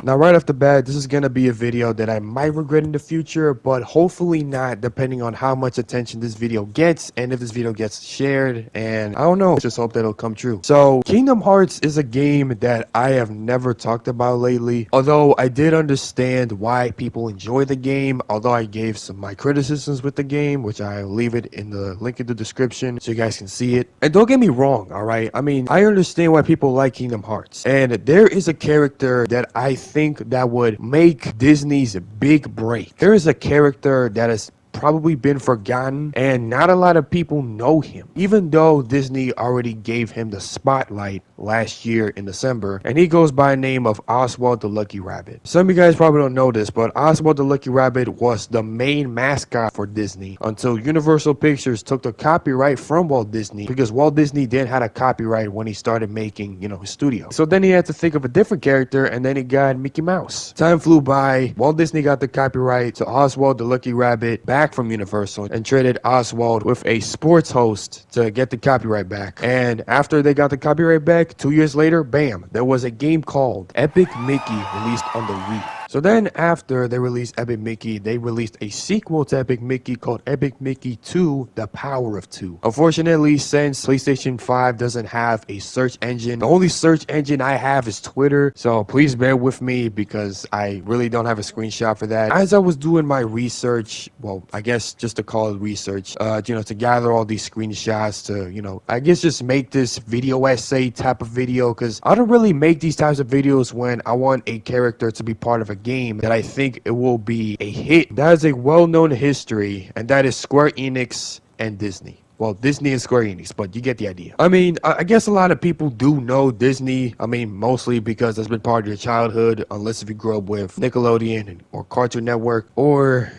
Now, right off the bat, this is going to be a video that I might regret in the future, but hopefully not, depending on how much attention this video gets and if this video gets shared. And I don't know, just hope that it'll come true. So, Kingdom Hearts is a game that I have never talked about lately, although I did understand why people enjoy the game, although I gave some of my criticisms with the game, which I'll leave it in the link in the description so you guys can see it. And don't get me wrong, all right? I mean, I understand why people like Kingdom Hearts, and there is a character that I think that would make Disney's big break. There is a character that has probably been forgotten and not a lot of people know him, even though Disney already gave him the spotlight last year in December, and he goes by the name of Oswald the Lucky Rabbit. Some of you guys probably don't know this, but Oswald the Lucky Rabbit was the main mascot for Disney until Universal Pictures took the copyright from Walt Disney, because Walt Disney then had a copyright when he started making, his studio. So then he had to think of a different character, and then he got Mickey Mouse. Time flew by. Walt Disney got the copyright to Oswald the Lucky Rabbit back from Universal and traded Oswald with a sports host to get the copyright back. And after they got the copyright back, 2 years later, bam, there was a game called Epic Mickey released on the Wii. So then after they released Epic Mickey, they released a sequel to Epic Mickey called Epic Mickey 2, The Power of 2. Unfortunately, since PlayStation 5 doesn't have a search engine, the only search engine I have is Twitter. So please bear with me because I really don't have a screenshot for that. As I was doing my research, well, I guess just to call it research, to gather all these screenshots to, I guess just make this video essay type of video, because I don't really make these types of videos when I want a character to be part of a game that I think it will be a hit. That is a well-known history, and that is Square Enix and Disney. Well, Disney and Square Enix, but you get the idea. I mean, I guess a lot of people do know Disney. I mean, mostly because that's been part of your childhood, unless if you grew up with Nickelodeon or Cartoon Network or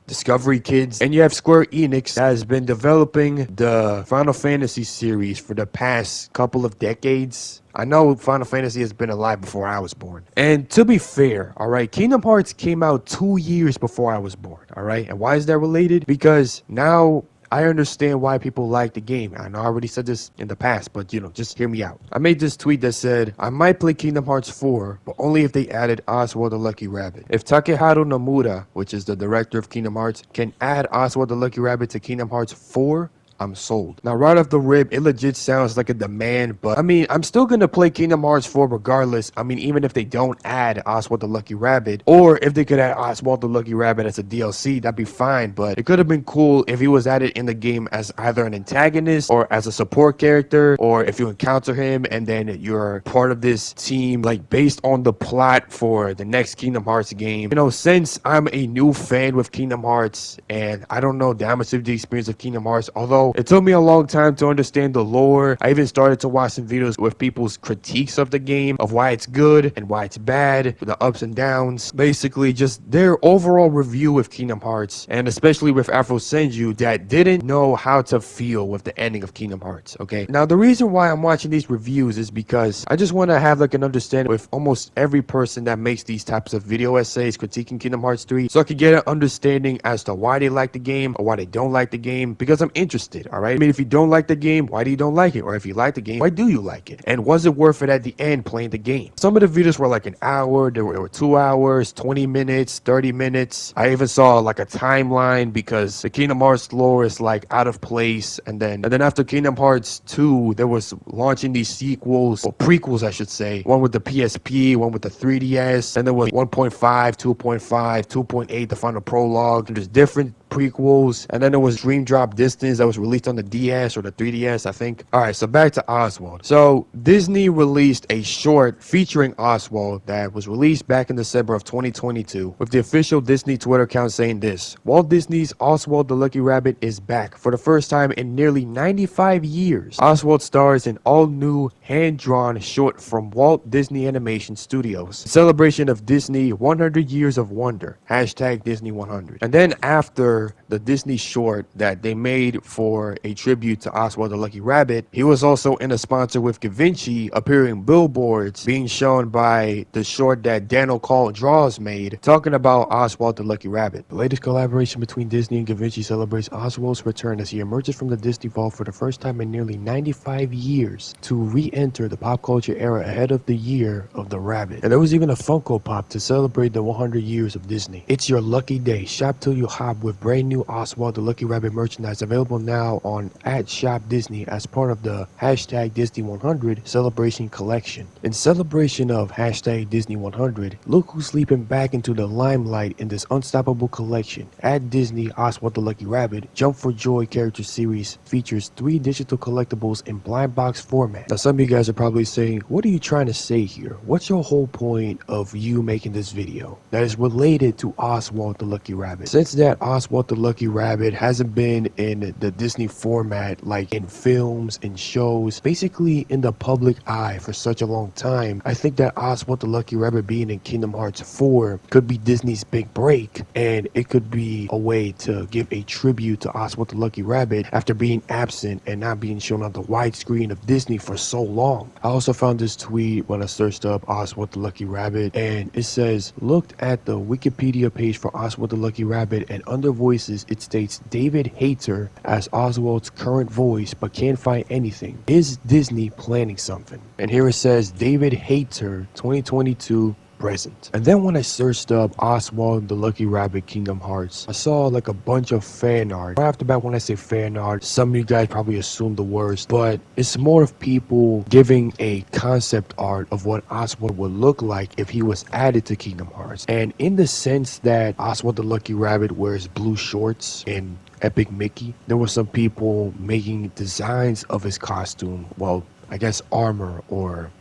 Discovery Kids. And you have Square Enix that has been developing the Final Fantasy series for the past couple of decades. I know Final Fantasy has been alive before I was born. And to be fair, all right, Kingdom Hearts came out 2 years before I was born, all right? And why is that related? Because now I understand why people like the game. I know I already said this in the past, but just hear me out. I made this tweet that said, I might play Kingdom Hearts 4, but only if they added Oswald the Lucky Rabbit. If Takeharu Nomura, which is the director of Kingdom Hearts, can add Oswald the Lucky Rabbit to Kingdom Hearts 4, I'm sold. Now, right off the rip, it legit sounds like a demand, but I mean, I'm still gonna play Kingdom Hearts 4 regardless. I mean, even if they don't add Oswald the Lucky Rabbit, or if they could add Oswald the Lucky Rabbit as a DLC, that'd be fine, but it could have been cool if he was added in the game as either an antagonist or as a support character, or if you encounter him and then you're part of this team, like based on the plot for the next Kingdom Hearts game. Since I'm a new fan with Kingdom Hearts and I don't know that much of the experience of Kingdom Hearts, although it took me a long time to understand the lore. I even started to watch some videos with people's critiques of the game, of why it's good and why it's bad, the ups and downs. Basically, just their overall review of Kingdom Hearts, and especially with Afro Senju, that didn't know how to feel with the ending of Kingdom Hearts, okay? Now, the reason why I'm watching these reviews is because I just want to have like an understanding with almost every person that makes these types of video essays critiquing Kingdom Hearts 3, so I could get an understanding as to why they like the game or why they don't like the game, because I'm interested. All right. I mean, if you don't like the game, why do you don't like it? Or if you like the game, why do you like it? And was it worth it at the end playing the game? Some of the videos were like an hour, there were 2 hours, 20 minutes, 30 minutes. I even saw like a timeline because the Kingdom Hearts lore is like out of place. And then after Kingdom Hearts 2, there was launching these sequels, or prequels, I should say. One with the PSP, one with the 3DS, and there was 1.5, 2.5, 2.8, the final prologue. And there's different prequels, and then there was Dream Drop Distance that was released on the DS or the 3DS, I think. All right, so back to Oswald. So Disney released a short featuring Oswald that was released back in December of 2022, with the official Disney Twitter account saying this: Walt Disney's Oswald the Lucky Rabbit is back for the first time in nearly 95 years. Oswald stars in all-new hand-drawn short from Walt Disney Animation Studios, celebration of Disney 100 Years of Wonder, hashtag Disney 100. And then after for the Disney short that they made for a tribute to Oswald the Lucky Rabbit, he was also in a sponsor with Givenchy, appearing billboards being shown by the short that Danno Cal Draws made, talking about Oswald the Lucky Rabbit. The latest collaboration between Disney and Givenchy celebrates Oswald's return as he emerges from the Disney vault for the first time in nearly 95 years to re-enter the pop culture era ahead of the year of the rabbit. And there was even a Funko Pop to celebrate the 100 years of Disney. It's your lucky day. Shop till you hop with brand new Oswald the Lucky Rabbit merchandise available now on @ShopDisney as part of the #Disney100 celebration collection. In celebration of #Disney100, look who's leaping back into the limelight in this unstoppable collection. At Disney, Oswald the Lucky Rabbit Jump for Joy character series features 3 digital collectibles in blind box format. Now some of you guys are probably saying, what are you trying to say here? What's your whole point of you making this video that is related to Oswald the Lucky Rabbit? Since that Oswald the Lucky Rabbit hasn't been in the Disney format, like in films and shows, basically in the public eye for such a long time, I think that Oswald the Lucky Rabbit being in Kingdom Hearts 4 could be Disney's big break, and it could be a way to give a tribute to Oswald the Lucky Rabbit after being absent and not being shown on the widescreen of Disney for so long. I also found this tweet when I searched up Oswald the Lucky Rabbit, and it says, looked at the Wikipedia page for Oswald the Lucky Rabbit, and under voices it states David Hayter as Oswald's current voice, but can't find anything. Is Disney planning something? And here it says David Hayter 2022 present. And then when I searched up Oswald the Lucky Rabbit Kingdom Hearts, I saw like a bunch of fan art. Right off the bat, when I say fan art, some of you guys probably assume the worst, but it's more of people giving a concept art of what Oswald would look like if he was added to Kingdom Hearts. And in the sense that Oswald the Lucky Rabbit wears blue shorts and Epic Mickey, there were some people making designs of his costume, well, I guess armor or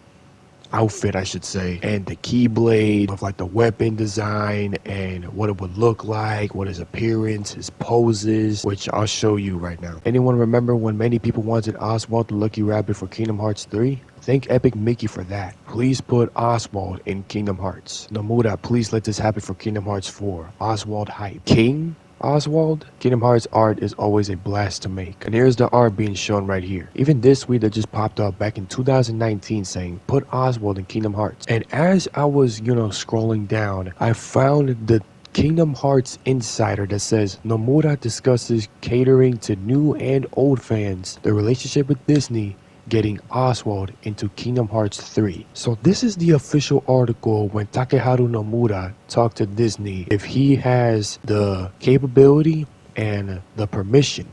outfit I should say, and the keyblade of like the weapon design and what it would look like, what his appearance, his poses, which I'll show you right now. Anyone remember when many people wanted Oswald the Lucky Rabbit for Kingdom Hearts 3? Thank Epic Mickey for that. Please put Oswald in Kingdom Hearts. Nomura, please let this happen for Kingdom Hearts 4. Oswald hype. King Oswald? Kingdom Hearts art is always a blast to make. And here's the art being shown right here. Even this tweet that just popped up back in 2019 saying, put Oswald in Kingdom Hearts. And as I was, scrolling down, I found the Kingdom Hearts Insider that says Nomura discusses catering to new and old fans, the relationship with Disney, getting Oswald into Kingdom Hearts 3. So this is the official article when Takeharu Nomura talked to Disney if he has the capability and the permission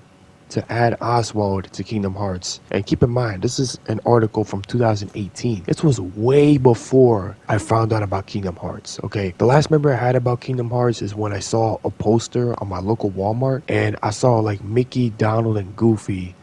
to add Oswald to Kingdom Hearts. And keep in mind, this is an article from 2018. This was way before I found out about Kingdom Hearts, okay? The last memory I had about Kingdom Hearts is when I saw a poster on my local Walmart, and I saw like Mickey, Donald, and Goofy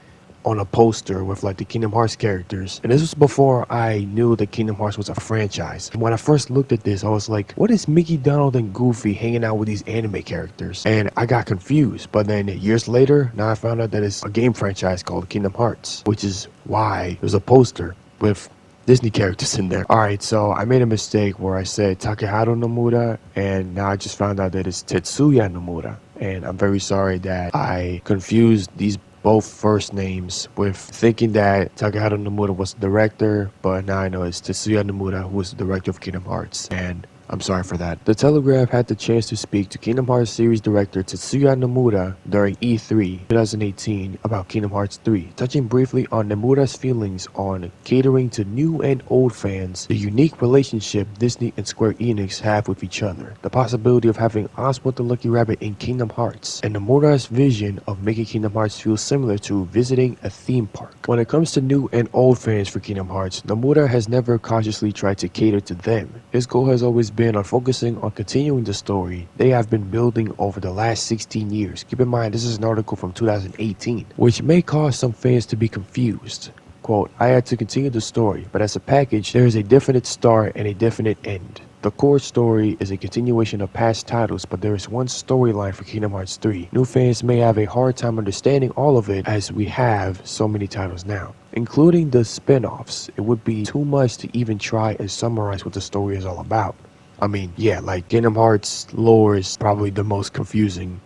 on a poster with like the Kingdom Hearts characters. And this was before I knew that Kingdom Hearts was a franchise. And when I first looked at this, I was like, what is Mickey, Donald, and Goofy hanging out with these anime characters? And I got confused. But then years later, now I found out that it's a game franchise called Kingdom Hearts, which is why there's a poster with Disney characters in there. Alright, so I made a mistake where I said Takeharu Nomura, and now I just found out that it's Tetsuya Nomura. And I'm very sorry that I confused these both first names with thinking that Takeharu Nomura was the director, but now I know it's Tetsuya Nomura who was the director of Kingdom Hearts, and I'm sorry for that. The Telegraph had the chance to speak to Kingdom Hearts series director Tetsuya Nomura during E3 2018 about Kingdom Hearts 3, touching briefly on Nomura's feelings on catering to new and old fans, the unique relationship Disney and Square Enix have with each other, the possibility of having Oswald the Lucky Rabbit in Kingdom Hearts, and Nomura's vision of making Kingdom Hearts feel similar to visiting a theme park. When it comes to new and old fans for Kingdom Hearts, Nomura has never consciously tried to cater to them. His goal has always been on focusing on continuing the story they have been building over the last 16 years. Keep in mind, this is an article from 2018, which may cause some fans to be confused. Quote, I had to continue the story, but as a package, there is a definite start and a definite end. The core story is a continuation of past titles, but there is one storyline for Kingdom Hearts 3. New fans may have a hard time understanding all of it as we have so many titles now, including the spin-offs. It would be too much to even try and summarize what the story is all about. I mean, yeah, like Kingdom Hearts lore is probably the most confusing,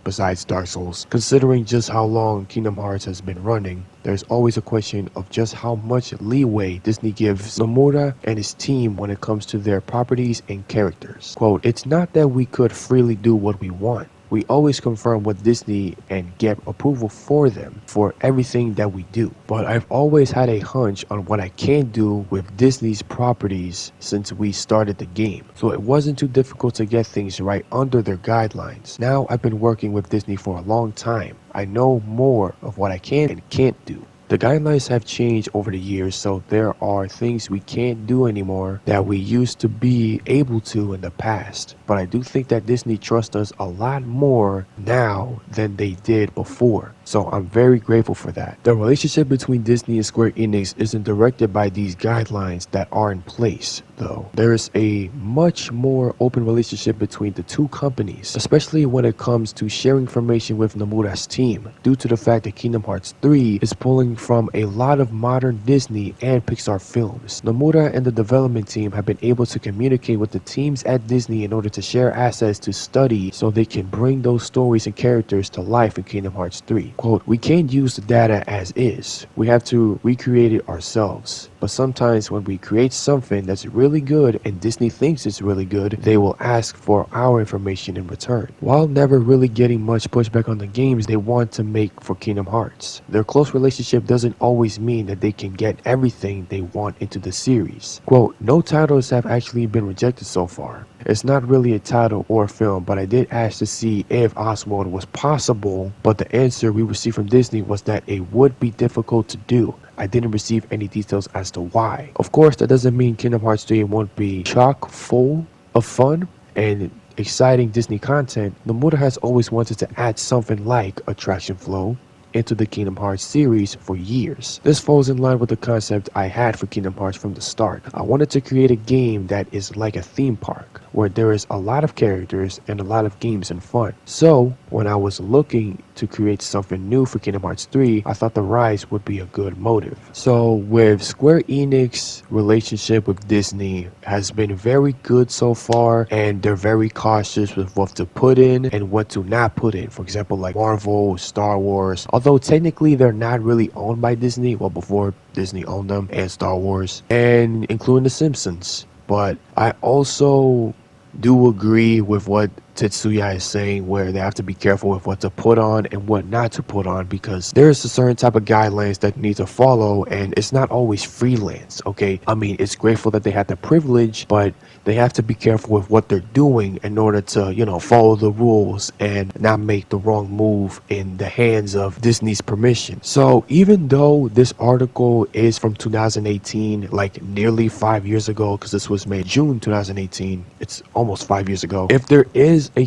besides Dark Souls. Considering just how long Kingdom Hearts has been running, there's always a question of just how much leeway Disney gives Nomura and his team when it comes to their properties and characters. Quote, "It's not that we could freely do what we want. We always confirm with Disney and get approval for them for everything that we do. But I've always had a hunch on what I can do with Disney's properties since we started the game. So it wasn't too difficult to get things right under their guidelines. Now I've been working with Disney for a long time. I know more of what I can and can't do. The guidelines have changed over the years, so there are things we can't do anymore that we used to be able to in the past. But I do think that Disney trusts us a lot more now than they did before. So I'm very grateful for that. The relationship between Disney and Square Enix isn't directed by these guidelines that are in place, though. There is a much more open relationship between the two companies, especially when it comes to sharing information with Nomura's team, due to the fact that Kingdom Hearts 3 is pulling from a lot of modern Disney and Pixar films. Nomura and the development team have been able to communicate with the teams at Disney in order to share assets to study so they can bring those stories and characters to life in Kingdom Hearts 3. Quote, "We can't use the data as is. We have to recreate it ourselves. But sometimes when we create something that's really good and Disney thinks it's really good, they will ask for our information in return. While never really getting much pushback on the games they want to make for Kingdom Hearts, their close relationship doesn't always mean that they can get everything they want into the series. Quote, "No titles have actually been rejected so far. It's not really a title or a film, but I did ask to see if Oswald was possible, but the answer we received from Disney was that it would be difficult to do. I didn't receive any details as to why. Of course, that doesn't mean Kingdom Hearts 3 won't be chock full of fun and exciting Disney content. Nomura has always wanted to add something like attraction flow into the Kingdom Hearts series for years. This falls in line with the concept I had for Kingdom Hearts from the start. I wanted to create a game that is like a theme park, where there is a lot of characters and a lot of games and fun. So when I was looking to create something new for Kingdom Hearts 3, I thought the Rise would be a good motive. So with Square Enix relationship with Disney has been very good so far, and they're very cautious with what to put in and what to not put in. For example, like Marvel, Star Wars, although technically they're not really owned by Disney, well, before Disney owned them, and Star Wars, and including The Simpsons. But I also do agree with what Tetsuya is saying, where they have to be careful with what to put on and what not to put on, because there's a certain type of guidelines that need to follow, and it's not always freelance. Okay, I mean, it's grateful that they have the privilege, but they have to be careful with what they're doing in order to, you know, follow the rules and not make the wrong move in the hands of Disney's permission. So even though this article is from 2018, like nearly 5 years ago, because this was made June 2018, it's almost 5 years ago. If there is a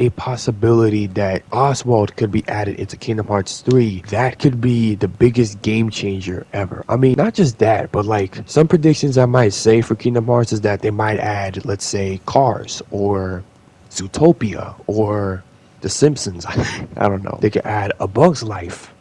possibility that Oswald could be added into Kingdom Hearts 3, that could be the biggest game changer ever. I mean, not just that, but like some predictions I might say for Kingdom Hearts is that they might add, let's say, Cars or Zootopia or The Simpsons. I don't know. They could add A Bug's Life,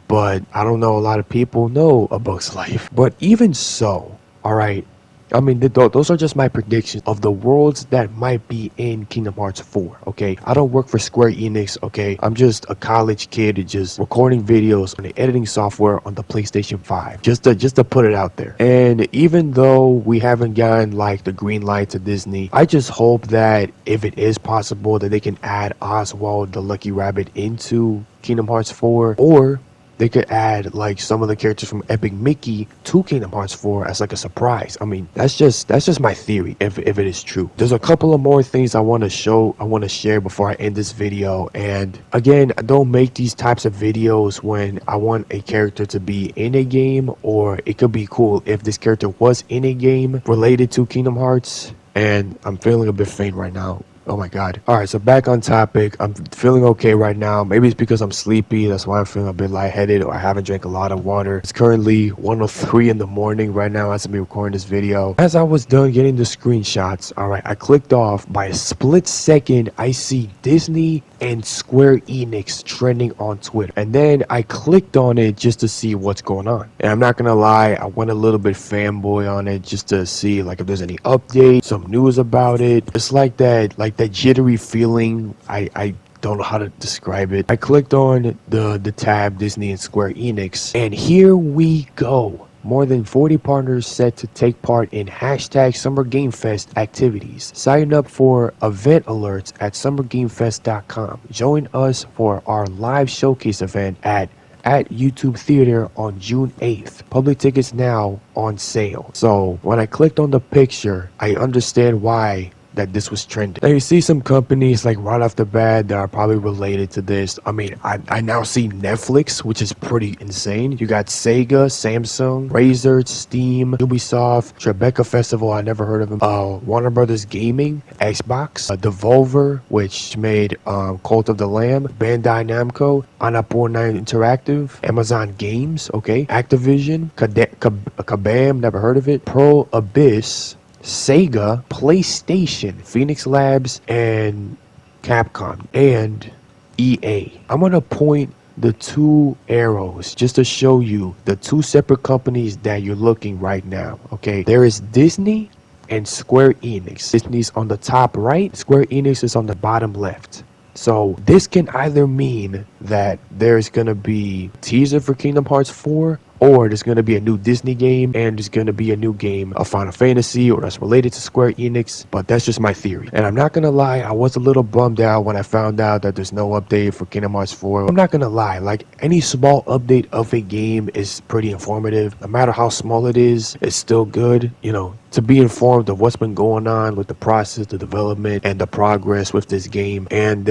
but I don't know a lot of people know A Bug's Life. But even so, all right, I mean, those are just my predictions of the worlds that might be in Kingdom Hearts 4, okay? I don't work for Square Enix, okay? I'm just a college kid just recording videos on the editing software on the PlayStation 5, just to put it out there. And even though we haven't gotten like the green light to Disney, I just hope that if it is possible that they can add Oswald the Lucky Rabbit into Kingdom Hearts 4, or they could add like some of the characters from Epic Mickey to Kingdom Hearts 4 as like a surprise. I mean, that's just my theory if it is true. There's a couple of more things I want to share before I end this video. And again, I don't make these types of videos when I want a character to be in a game, or it could be cool if this character was in a game related to Kingdom Hearts. And I'm feeling a bit faint right now. Oh my god. Alright, so back on topic. I'm feeling okay right now. Maybe it's because I'm sleepy. That's why I'm feeling a bit lightheaded, or I haven't drank a lot of water. It's currently 1:03 in the morning right now as I'm recording this video. As I was done getting the screenshots, alright, I clicked off. By a split second, I see Disney and Square Enix trending on Twitter. And then I clicked on it just to see what's going on. And I'm not gonna lie, I went a little bit fanboy on it just to see like if there's any updates, some news about it. It's like that, like that jittery feeling. I don't know how to describe it. I clicked on the tab Disney and Square Enix, and here we go. More than 40 partners set to take part in hashtag Summer Game Fest activities. Sign up for event alerts at summergamefest.com. Join us for our live showcase event at YouTube Theater on June 8th. Public tickets now on sale. So when I clicked on the picture, I understand why that this was trending. Now you see some companies like right off the bat that are probably related to this. I mean, I now see Netflix, which is pretty insane. You got Sega, Samsung, Razer, Steam, Ubisoft, Tribeca Festival, I never heard of them. Warner Brothers Gaming, Xbox, Devolver, which made Cult of the Lamb, Bandai Namco, Annapurna Interactive, Amazon Games, okay, Activision, Kabam, never heard of it, Pro Abyss, Sega, PlayStation, Phoenix Labs, and Capcom, and EA. I'm going to point the two arrows just to show you the two separate companies that you're looking right now, okay? There is Disney and Square Enix. Disney's on the top right, Square Enix is on the bottom left. So this can either mean that there's going to be teaser for Kingdom Hearts 4, or there's going to be a new Disney game, and there's going to be a new game of Final Fantasy, or that's related to Square Enix. But that's just my theory. And I'm not going to lie, I was a little bummed out when I found out that there's no update for Kingdom Hearts 4. I'm not going to lie, like any small update of a game is pretty informative. No matter how small it is, it's still good, you know, to be informed of what's been going on with the process, the development, and the progress with this game. And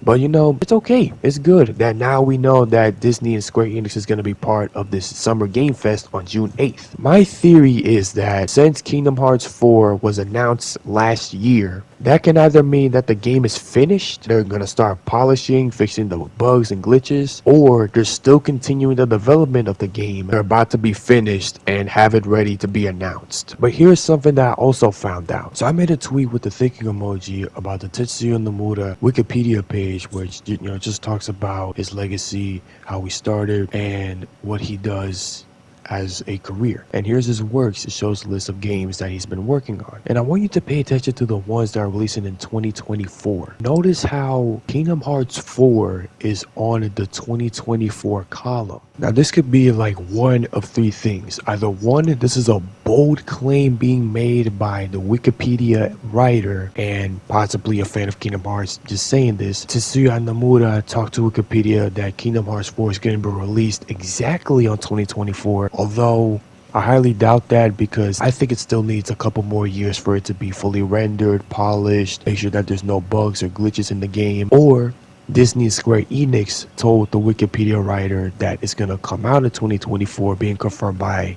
but you know, it's okay. It's good that now we know that Disney and Square Enix is going to be part of this Summer Game Fest on June 8th. My theory is that since Kingdom Hearts 4 was announced last year, that can either mean that the game is finished, they're going to start polishing, fixing the bugs and glitches, or they're still continuing the development of the game. They're about to be finished and have it ready to be announced. But here's something that I also found out. So I made a tweet with the thinking emoji about the Tetsuya Nomura Wikipedia page, which, you know, just talks about his legacy, how he started, and what he does as a career. And here's his works. It shows a list of games that he's been working on. And I want you to pay attention to the ones that are releasing in 2024. Notice how Kingdom Hearts 4 is on the 2024 column. Now this could be like one of three things. Either one, this is a bold claim being made by the Wikipedia writer and possibly a fan of Kingdom Hearts just saying this. Tetsuya Nomura talked to Wikipedia that Kingdom Hearts 4 is going to be released exactly on 2024. Although I highly doubt that, because I think it still needs a couple more years for it to be fully rendered, polished, make sure that there's no bugs or glitches in the game. Or Disney and Square Enix told the Wikipedia writer that it's going to come out in 2024, being confirmed by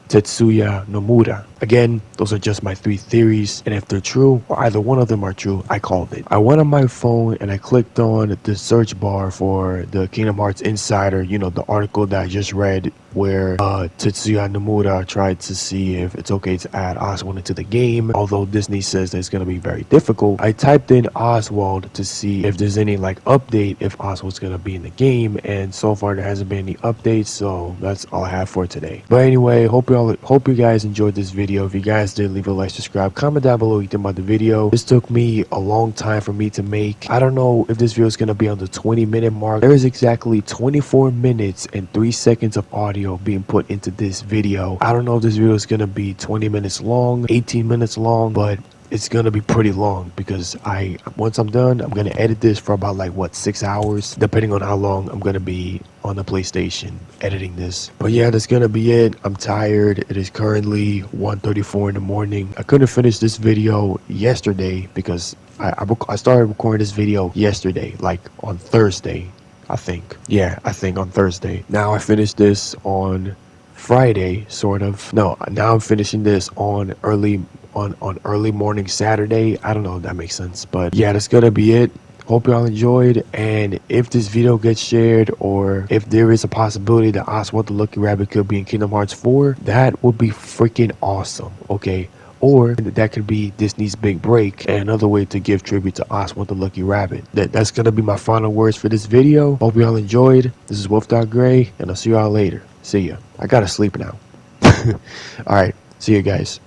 Tetsuya Nomura. Again, those are just my three theories, and if they're true, or either one of them are true, I called it. I went on my phone and I clicked on the search bar for the Kingdom Hearts Insider, you know, the article that I just read where Tetsuya Nomura tried to see if it's okay to add Oswald into the game, although Disney says that it's going to be very difficult. I typed in Oswald to see if there's any like update if Oswald's going to be in the game, and so far there hasn't been any updates, so that's all I have for today. But anyway, hope you guys enjoyed this video. If you guys did, leave a like, subscribe, comment down below what you think about the video. This took me a long time for me to make. I don't know if this video is going to be on the 20-minute mark. There is exactly 24 minutes and 3 seconds of audio being put into this video. I don't know if this video is going to be 20 minutes long, 18 minutes long, but it's gonna be pretty long because once I'm done, I'm gonna edit this for about like 6 hours, depending on how long I'm gonna be on the PlayStation editing this. But yeah, that's gonna be it. I'm tired. It is currently 1:34 in the morning. I couldn't finish this video yesterday because I started recording this video yesterday, like on Thursday, I think. Yeah, I think on Thursday. Now I finished this on Friday, sort of. No, now I'm finishing this on early morning Saturday. I don't know if that makes sense, but yeah, that's gonna be it. Hope y'all enjoyed, and if this video gets shared, or if there is a possibility that Oswald the Lucky Rabbit could be in Kingdom Hearts 4, that would be freaking awesome, okay? Or that could be Disney's big break and another way to give tribute to Oswald the Lucky Rabbit. That's gonna be my final words for this video. Hope y'all enjoyed. This is Wolf.Gray, and I'll see y'all later. See ya. I gotta sleep now. Alright, see you guys.